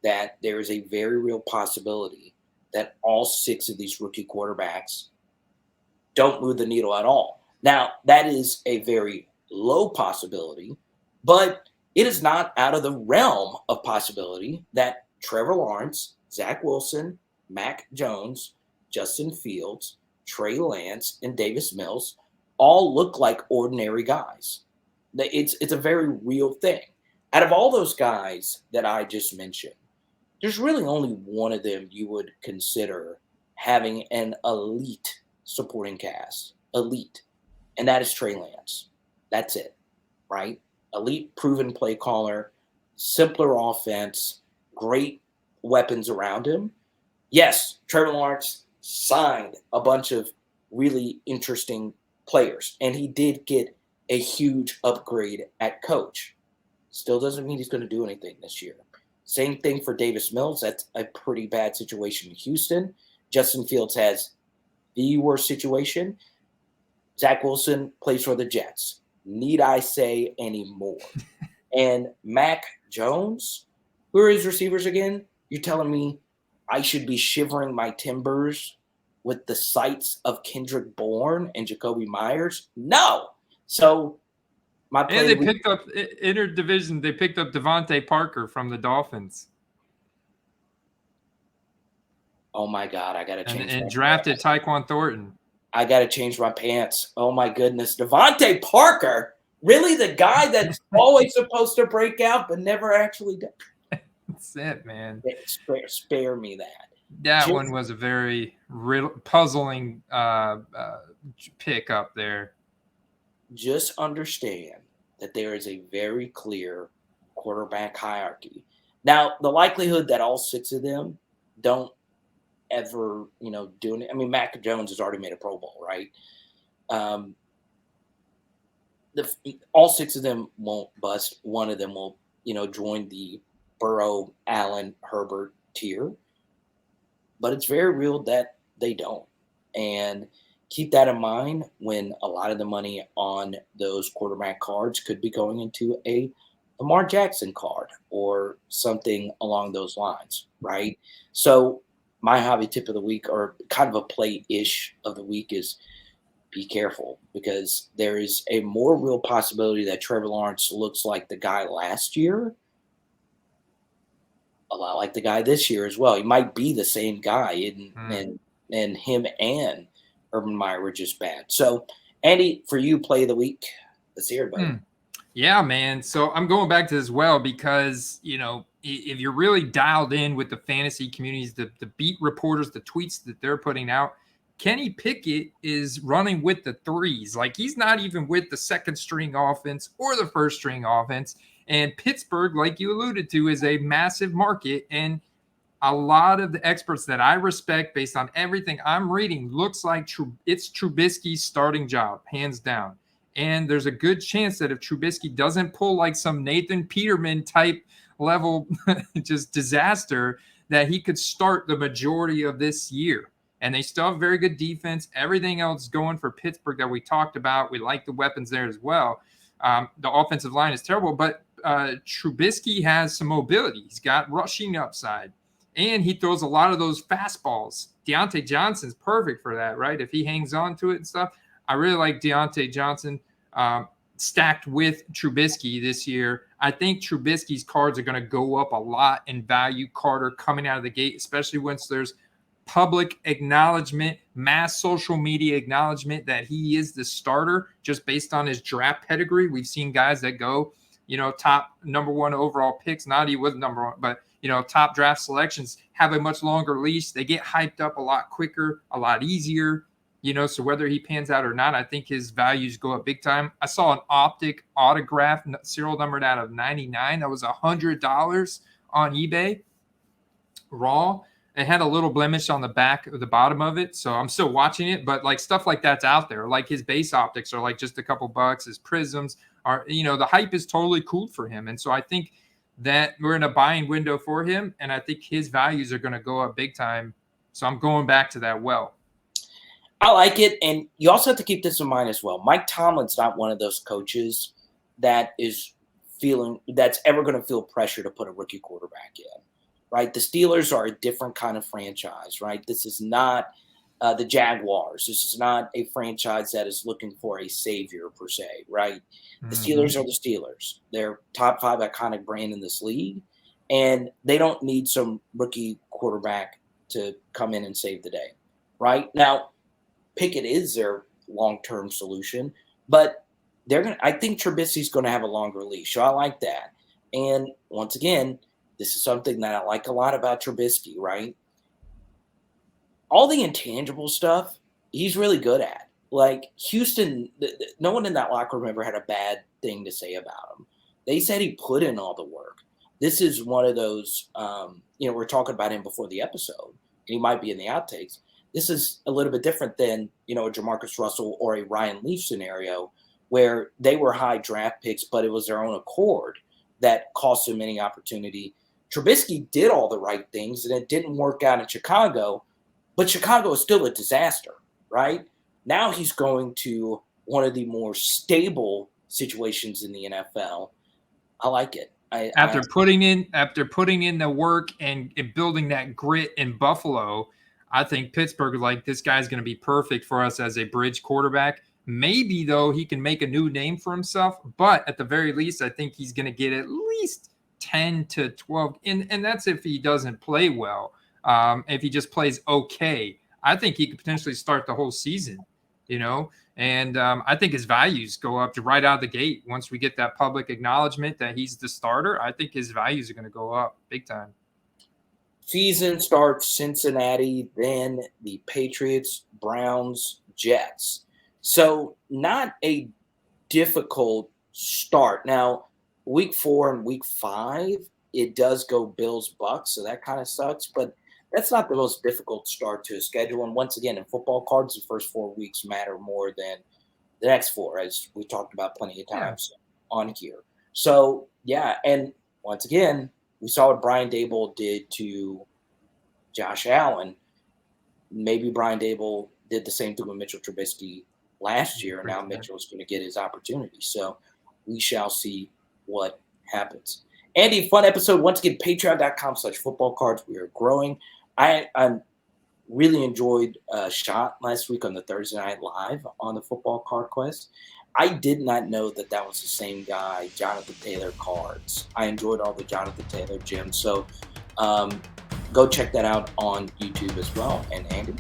that there is a very real possibility that all 6 of these rookie quarterbacks don't move the needle at all. Now, that is a very low possibility, but it is not out of the realm of possibility that Trevor Lawrence, Zach Wilson, Mac Jones, Justin Fields, Trey Lance, and Davis Mills all look like ordinary guys. It's a very real thing. Out of all those guys that I just mentioned, there's really only one of them you would consider having an elite supporting cast. Elite. And that is Trey Lance. That's it, right? Elite proven play caller, simpler offense, great weapons around him. Yes, Trevor Lawrence signed a bunch of really interesting players, and he did get a huge upgrade at coach. Still doesn't mean he's going to do anything this year. Same thing for Davis Mills. That's a pretty bad situation in Houston. Justin Fields has the worst situation. Zach Wilson plays for the Jets. Need I say any more? And Mac Jones, who are his receivers again? You're telling me I should be shivering my timbers with the sights of Kendrick Bourne and Jacoby Myers? No. So my play. And they picked up interdivision. They picked up Devontae Parker from the Dolphins. Oh my God, I gotta change. And drafted Tyquan Thornton. I gotta change my pants. Oh my goodness, Devontae Parker, really the guy that's always supposed to break out but never actually does. That's it, man. Spare me that. That one was a very puzzling pick up there. Just understand that there is a very clear quarterback hierarchy. Now, the likelihood that all 6 of them don't ever, do it. I mean, Mac Jones has already made a Pro Bowl, right? All 6 of them won't bust. One of them will, join the Burrow, Allen, Herbert tier. but it's very real that they don't. And keep that in mind when a lot of the money on those quarterback cards could be going into a Lamar Jackson card or something along those lines, right? So my hobby tip of the week, or kind of a play-ish of the week, is be careful, because there is a more real possibility that Trevor Lawrence looks like the guy last year, a lot like the guy this year as well. He might be the same guy, and him and Urban Meyer were just bad. So, Andy, for you, play of the week. Let's hear it, buddy. Yeah, man. So I'm going back to this well because, if you're really dialed in with the fantasy communities, the beat reporters, the tweets that they're putting out, Kenny Pickett is running with the threes. Like, he's not even with the second string offense or the first string offense. And Pittsburgh, like you alluded to, is a massive market. And a lot of the experts that I respect, based on everything I'm reading, looks like it's Trubisky's starting job, hands down. And there's a good chance that if Trubisky doesn't pull like some Nathan Peterman type level just disaster, that he could start the majority of this year. And they still have very good defense. Everything else going for Pittsburgh that we talked about. We like the weapons there as well. The offensive line is terrible, but Trubisky has some mobility. He's got rushing upside. And he throws a lot of those fastballs. Deontay Johnson's perfect for that, right? If he hangs on to it and stuff. I really like Deontay Johnson stacked with Trubisky this year. I think Trubisky's cards are going to go up a lot in value, Carter, coming out of the gate, especially once there's public acknowledgement, mass social media acknowledgement that he is the starter just based on his draft pedigree. We've seen guys that go, top number one overall picks. Not he was number one, but top draft selections have a much longer leash. They get hyped up a lot quicker, a lot easier. So whether he pans out or not, I think his values go up big time. I saw an optic autograph, serial numbered out of 99. That was $100 on eBay, raw. It had a little blemish on the back of the bottom of it. So I'm still watching it, but like stuff like that's out there. Like his base optics are like just a couple bucks. His prisms are, the hype is totally cooled for him. And so I think that we're in a buying window for him. And I think his values are going to go up big time. So I'm going back to that well. I like it, and you also have to keep this in mind as well. Mike Tomlin's not one of those coaches that's ever going to feel pressure to put a rookie quarterback in, right? The Steelers are a different kind of franchise, right? This is not the Jaguars. This is not a franchise that is looking for a savior per se, right? The Steelers are the Steelers. They're top 5 iconic brand in this league, and they don't need some rookie quarterback to come in and save the day, right? Now, Pickett is their long-term solution, but I think Trubisky's going to have a longer leash. So I like that. And once again, this is something that I like a lot about Trubisky, right? All the intangible stuff, he's really good at. Like Houston, no one in that locker room ever had a bad thing to say about him. They said he put in all the work. This is one of those, we're talking about him before the episode, and he might be in the outtakes. This is a little bit different than, a Jamarcus Russell or a Ryan Leaf scenario where they were high draft picks, but it was their own accord that cost them any opportunity. Trubisky did all the right things, and it didn't work out in Chicago, but Chicago is still a disaster, right? Now he's going to one of the more stable situations in the NFL. I like it. After putting in the work and building that grit in Buffalo, I think Pittsburgh, like, this guy's going to be perfect for us as a bridge quarterback. Maybe, though, he can make a new name for himself. But at the very least, I think he's going to get at least 10 to 12. And that's if he doesn't play well. If he just plays okay, I think he could potentially start the whole season, And I think his values go up right out of the gate. Once we get that public acknowledgement that he's the starter, I think his values are going to go up big time. Season starts Cincinnati, then the Patriots, Browns, Jets. So not a difficult start. Now, week 4 and week 5, it does go Bills, Bucks, so that kind of sucks. But that's not the most difficult start to a schedule. And once again, in football cards, the first 4 weeks matter more than the next 4, as we talked about plenty of times on here. So, yeah, and once again, we saw what Brian Daboll did to Josh Allen. maybe Brian Dable did the same thing with Mitchell Trubisky last year, and now Mitchell's going to get his opportunity. So we shall see what happens. Andy, fun episode. Once again, patreon.com/footballcards. We are growing. I really enjoyed Shot last week on the Thursday Night Live on the Football Card Quest. I did not know that was the same guy, Jonathan Taylor Cards. I enjoyed all the Jonathan Taylor gems. So go check that out on YouTube as well. And Andy,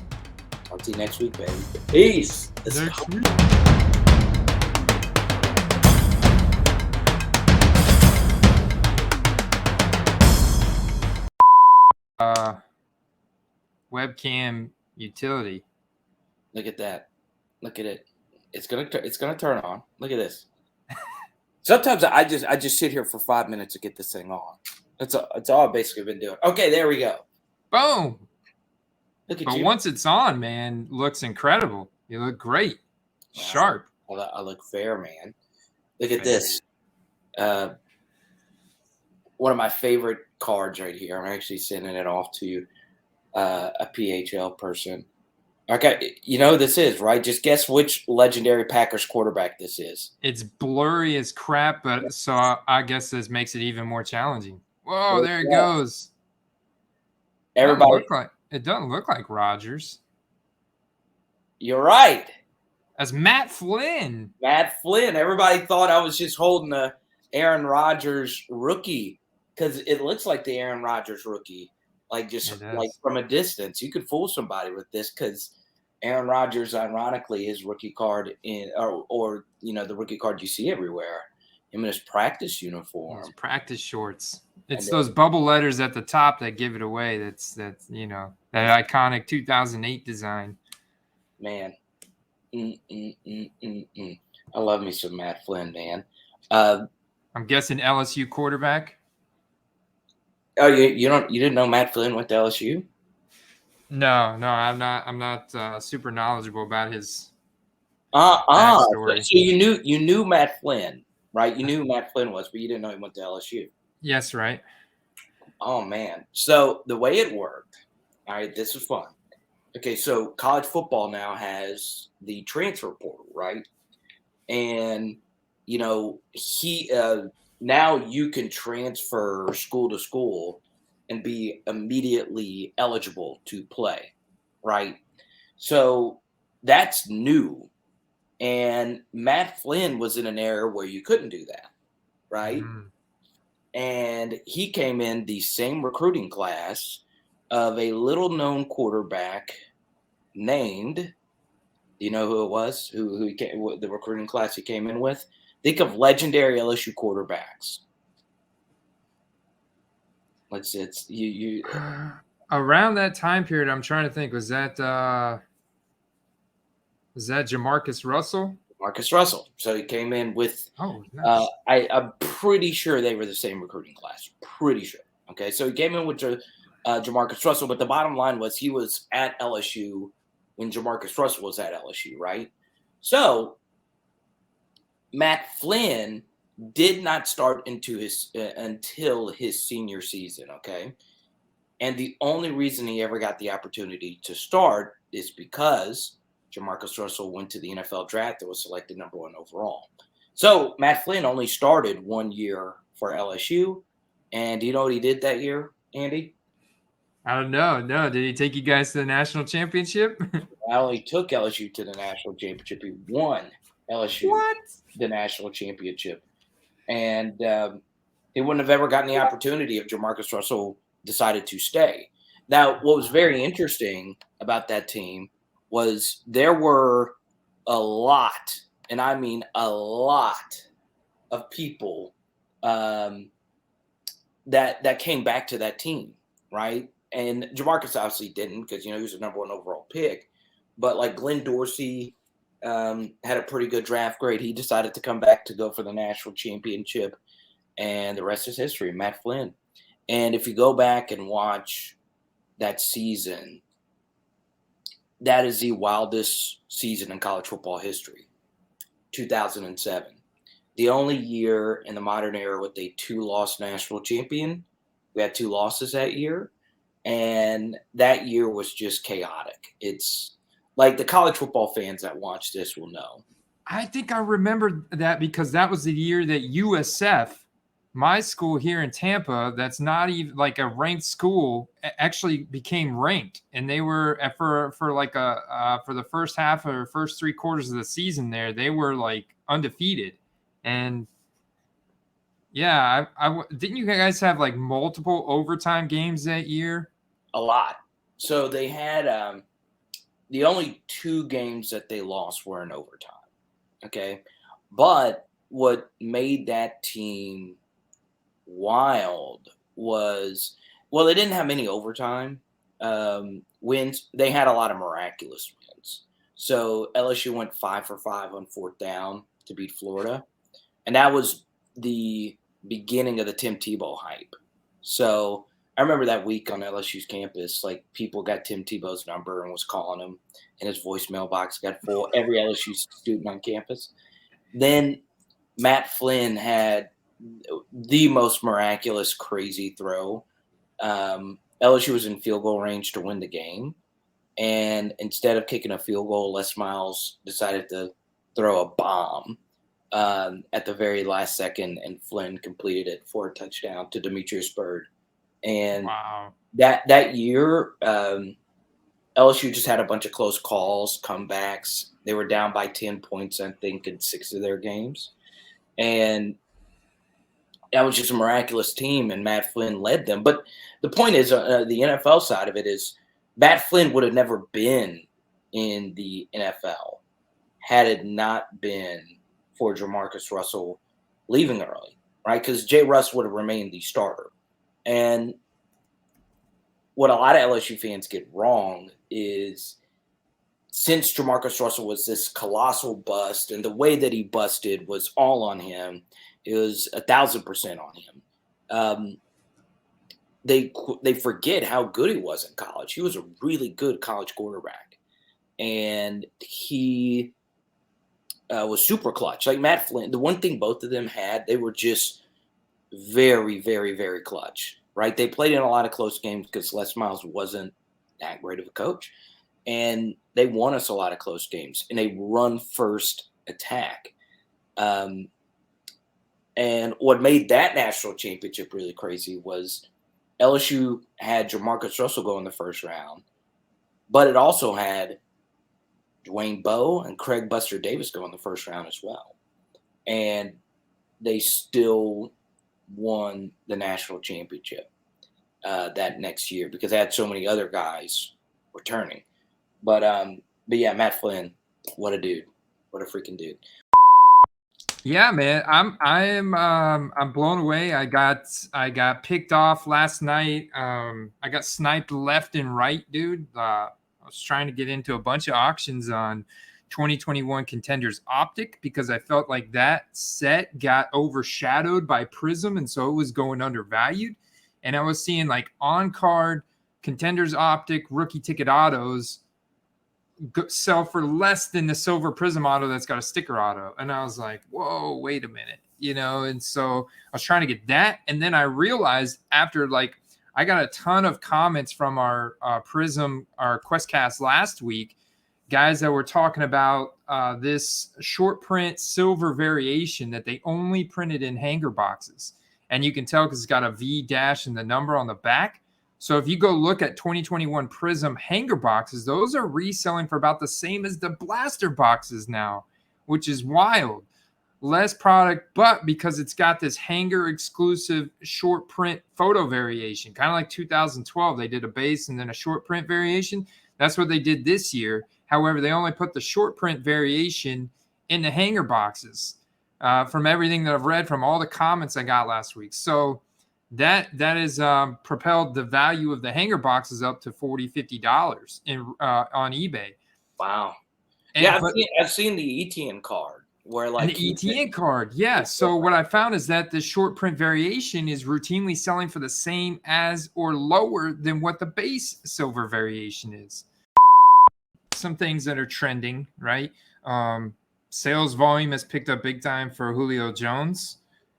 I'll see you next week, baby. Peace. Next week. Webcam utility. Look at that. Look at it. It's gonna turn on. Look at this. Sometimes I just sit here for 5 minutes to get this thing on. It's all I've basically been doing. Okay, there we go. Boom. Look at but you. Once it's on, man, looks incredible. You look great. Wow. Sharp. I look fair, man. Look at this. One of my favorite cards right here. I'm actually sending it off to a PHL person. Okay, you know who this is, right? Just guess which legendary Packers quarterback this is. It's blurry as crap, but so I guess this makes it even more challenging. Whoa, there it goes. Everybody, it doesn't look like Rodgers. You're right. That's Matt Flynn. Matt Flynn. Everybody thought I was just holding a Aaron Rodgers rookie because it looks like the Aaron Rodgers rookie, like just like from a distance. You could fool somebody with this because Aaron Rodgers, ironically, his rookie card or the rookie card you see everywhere, him in his practice uniform, his practice shorts. It's those bubble letters at the top that give it away. That's that iconic 2008 design. Man, I love me some Matt Flynn, man. I'm guessing LSU quarterback. Oh, you didn't know Matt Flynn went to LSU? No, I'm not super knowledgeable about his backstory. So you knew Matt Flynn, right? You knew who Matt Flynn was, but you didn't know he went to LSU. Yes, right. Oh man. So the way it worked, all right, this is fun. Okay, so college football now has the transfer portal, right? And now you can transfer school to school and be immediately eligible to play, right? So that's new. And Matt Flynn was in an era where you couldn't do that, right? Mm-hmm. And he came in the same recruiting class of a little-known quarterback named, do you know who it was? Who he came, the recruiting class he came in with? Think of legendary LSU quarterbacks. It's you. Around that time period, I'm trying to think. Was that Jamarcus Russell? Marcus Russell. So he came in with. Oh, nice. I'm pretty sure they were the same recruiting class. Pretty sure. Okay, so he came in with Jamarcus Russell, but the bottom line was he was at LSU when Jamarcus Russell was at LSU, right? So Matt Flynn did not start until his senior season, okay? And the only reason he ever got the opportunity to start is because Jamarcus Russell went to the NFL draft and was selected number 1 overall. So Matt Flynn only started 1 year for LSU. And do you know what he did that year, Andy? I don't know. No, did he take you guys to the national championship? Not only took LSU to the national championship, he won LSU the national championship. And he wouldn't have ever gotten the opportunity if Jamarcus Russell decided to stay. Now, what was very interesting about that team was there were a lot, and I mean a lot, of people that came back to that team, right? And Jamarcus obviously didn't because, he was the number 1 overall pick. But like Glenn Dorsey had a pretty good draft grade. He decided to come back to go for the national championship. And the rest is history, Matt Flynn. And if you go back and watch that season, that is the wildest season in college football history, 2007. The only year in the modern era with a 2-loss national champion. We had 2 losses that year. And that year was just chaotic. It's like the college football fans that watch this will know. I think I remember that because that was the year that USF, my school here in Tampa, that's not even like a ranked school, actually became ranked, and they were for like for the first half or first 3 quarters of the season there, they were like undefeated, and yeah, didn't you guys have like multiple overtime games that year? A lot. So they had the only 2 games that they lost were in overtime. Okay. But what made that team wild was, well, they didn't have many overtime wins. They had a lot of miraculous wins. So LSU went 5 for 5 on 4th down to beat Florida. And that was the beginning of the Tim Tebow hype. So I remember that week on LSU's campus, like people got Tim Tebow's number and was calling him, and his voicemail box got full. Every LSU student on campus. Then Matt Flynn had the most miraculous, crazy throw. LSU was in field goal range to win the game, and instead of kicking a field goal, Les Miles decided to throw a bomb at the very last second, and Flynn completed it for a touchdown to Demetrius Byrd. And Wow. that year, LSU just had a bunch of close calls, comebacks. They were down by 10 points, I think, in 6 of their games. And that was just a miraculous team, and Matt Flynn led them. But the point is, the NFL side of it is Matt Flynn would have never been in the NFL had it not been for Jamarcus Russell leaving early, right? Because Jay Russ would have remained the starter. And what a lot of LSU fans get wrong is since Jamarcus Russell was this colossal bust, and the way that he busted was all on him, it was 1,000% on him. They forget how good he was in college. He was a really good college quarterback, and he was super clutch. Like Matt Flynn, the one thing both of them had, they were just very, very, very clutch. Right? They played in a lot of close games because Les Miles wasn't that great of a coach, and they won us a lot of close games in a run-first attack. And what made that national championship really crazy was LSU had Jamarcus Russell go in the first round, but it also had Dwayne Bowe and Craig Buster Davis go in the first round as well. And they still won the national championship that next year because they had so many other guys returning. But yeah, Matt Flynn, what a dude. What a freaking dude. Yeah, man, I'm blown away. I got picked off last night. I got sniped left and right, dude. I was trying to get into a bunch of auctions on 2021 Contenders Optic because I felt like that set got overshadowed by Prism, and so it was going undervalued. And I was seeing like on card Contenders Optic rookie ticket autos sell for less than the silver Prism auto that's got a sticker auto. And I was like, whoa, wait a minute, and so I was trying to get that. And then I realized after I got a ton of comments from our Prism, our QuestCast last week, guys that were talking about this short print silver variation that they only printed in hanger boxes. And you can tell because it's got a V dash and the number on the back. So if you go look at 2021 Prism hanger boxes, those are reselling for about the same as the blaster boxes now, which is wild. Less product, but because it's got this hanger exclusive short print photo variation, kind of like 2012, they did a base and then a short print variation. That's what they did this year. However, they only put the short print variation in the hanger boxes from everything that I've read from all the comments I got last week. So that has propelled the value of the hanger boxes up to $40-$50 on eBay. Wow. Yeah, I've seen the ETN card where the ETN card. Yeah. So what I found is that the short print variation is routinely selling for the same as or lower than what the base silver variation is. Some things that are trending, right? Sales volume has picked up big time for Julio Jones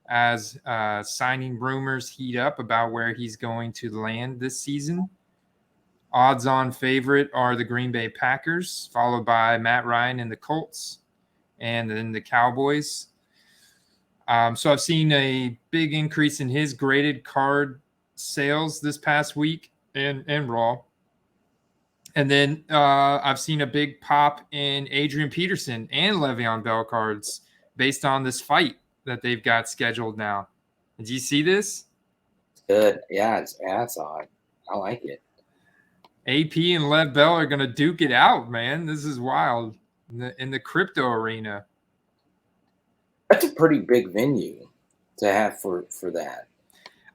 as signing rumors heat up about where he's going to land this season. Odds-on favorite are the Green Bay Packers, followed by Matt Ryan and the Colts, and then the Cowboys. So I've seen a big increase in his graded card sales this past week and Raw. And then I've seen a big pop in Adrian Peterson and Le'Veon Bell cards based on this fight that they've got scheduled now. Did you see this? Good. Yeah, it's odd. I like it. AP and Lev Bell are going to duke it out, man. This is wild in the crypto arena. That's a pretty big venue to have for that.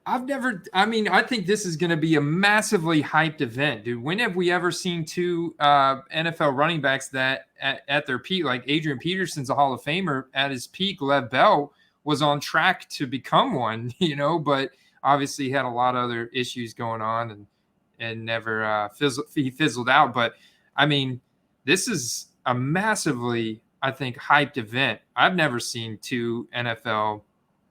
I think this is going to be a massively hyped event, dude. When have we ever seen two NFL running backs that at their peak, like Adrian Peterson's a Hall of Famer at his peak, Lev Bell was on track to become one, but obviously he had a lot of other issues going on and never fizzled out. But I mean, this is a massively, I think, hyped event. I've never seen two NFL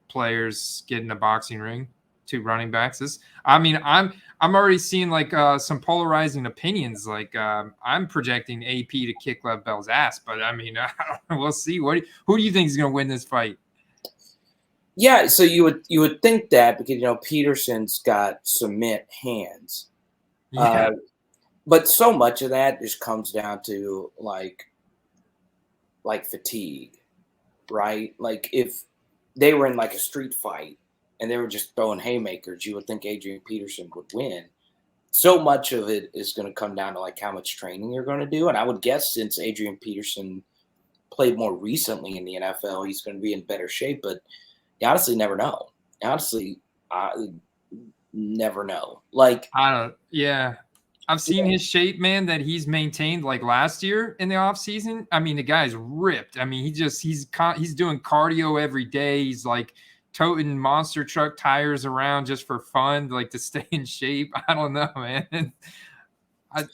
players get in a boxing ring. Two running backs. I'm already seeing like some polarizing opinions. Like I'm projecting AP to kick Lev Bell's ass, but I mean we'll see. Who do you think is going to win this fight? Yeah, so you would think that because Peterson's got cement hands, but so much of that just comes down to like fatigue, right? Like if they were in like a street fight and they were just throwing haymakers, you would think Adrian Peterson would win. So much of it is going to come down to like how much training you're going to do. And I would guess since Adrian Peterson played more recently in the NFL, he's going to be in better shape. But you honestly never know. Honestly, I never know. Like, I've seen his shape, man, that he's maintained like last year in the offseason. I mean, the guy's ripped. I mean, he's doing cardio every day. He's like toting monster truck tires around just for fun, like to stay in shape. I don't know, man.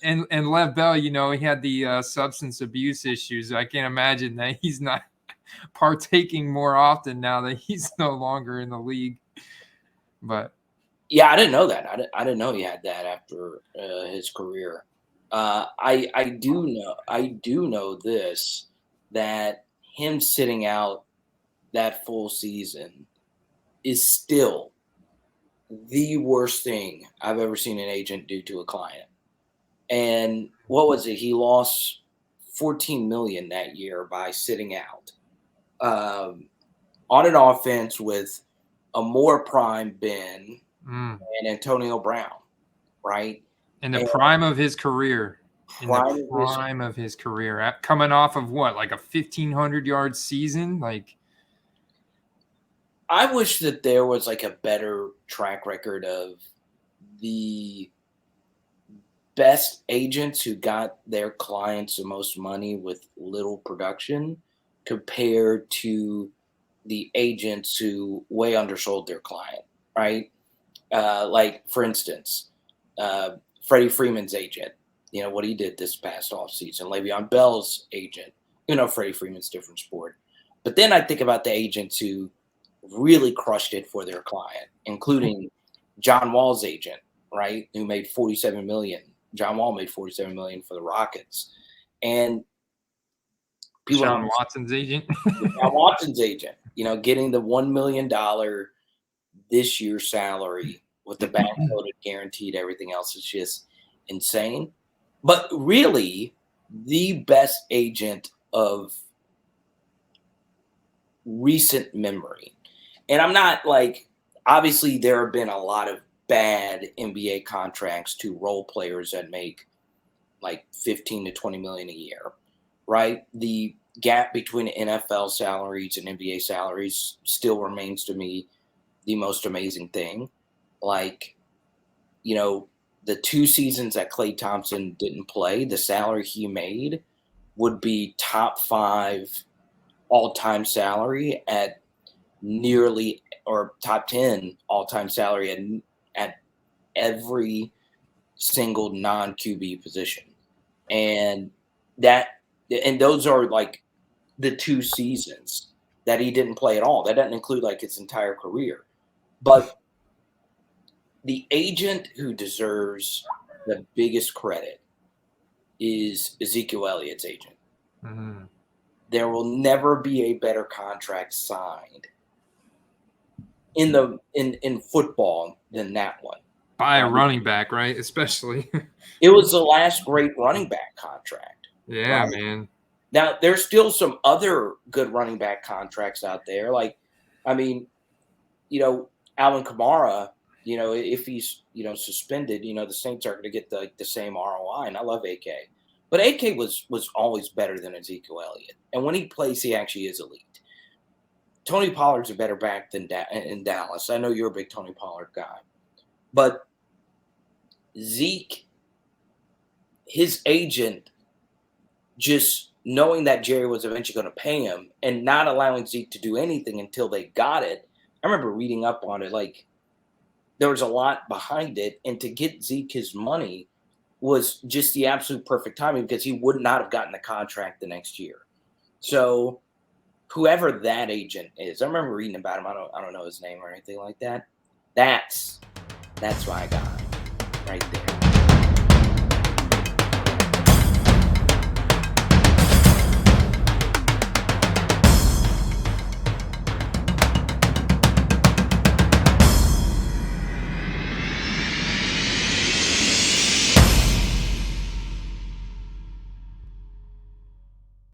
And Lev Bell, he had the substance abuse issues. I can't imagine that he's not partaking more often now that he's no longer in the league. But yeah, I didn't know that. I didn't know he had that after his career. I do know this, that him sitting out that full season is still the worst thing I've ever seen an agent do to a client. And what was it? He lost $14 million that year by sitting out on an offense with a more prime Ben and Antonio Brown, right? In the prime of his career. Prime of his career. Coming off of what, like a 1,500-yard season? Like, I wish that there was like a better track record of the best agents who got their clients the most money with little production compared to the agents who way undersold their client, right? Like, for instance, Freddie Freeman's agent, what he did this past offseason, Le'Veon Bell's agent, Freddie Freeman's a different sport. But then I think about the agents who really crushed it for their client, including John Wall's agent, right, who made $47 million. John Wall made $47 million for the Rockets. And people Sean Watson's agent. Sean Watson's agent, getting the $1 million this year's salary with the backloaded guaranteed, everything else is just insane. But really, the best agent of recent memory, and I'm not like, obviously there have been a lot of bad NBA contracts to role players that make like 15 to 20 million a year, right? The gap between NFL salaries and NBA salaries still remains to me the most amazing thing. Like, the 2 seasons that Klay Thompson didn't play, the salary he made would be top 5 all-time salary at nearly, or top 10 all-time salary at every single non-QB position. And those are like the 2 seasons that he didn't play at all. That doesn't include like his entire career. But the agent who deserves the biggest credit is Ezekiel Elliott's agent. Mhm. There will never be a better contract signed in football than that one. By a running back, right? Especially. It was the last great running back contract. Yeah, right? man. Now, there's still some other good running back contracts out there. Like, I mean, Alvin Kamara, if he's, suspended, the Saints are going to get the same ROI. And I love AK. But AK was always better than Ezekiel Elliott. And when he plays, he actually is elite. Tony Pollard's a better back than in Dallas. I know you're a big Tony Pollard guy. But Zeke, his agent, just knowing that Jerry was eventually going to pay him and not allowing Zeke to do anything until they got it. I remember reading up on it. Like, there was a lot behind it. And to get Zeke his money was just the absolute perfect timing because he would not have gotten the contract the next year. So whoever that agent is, I remember reading about him. I don't know his name or anything like that. That's my guy right there.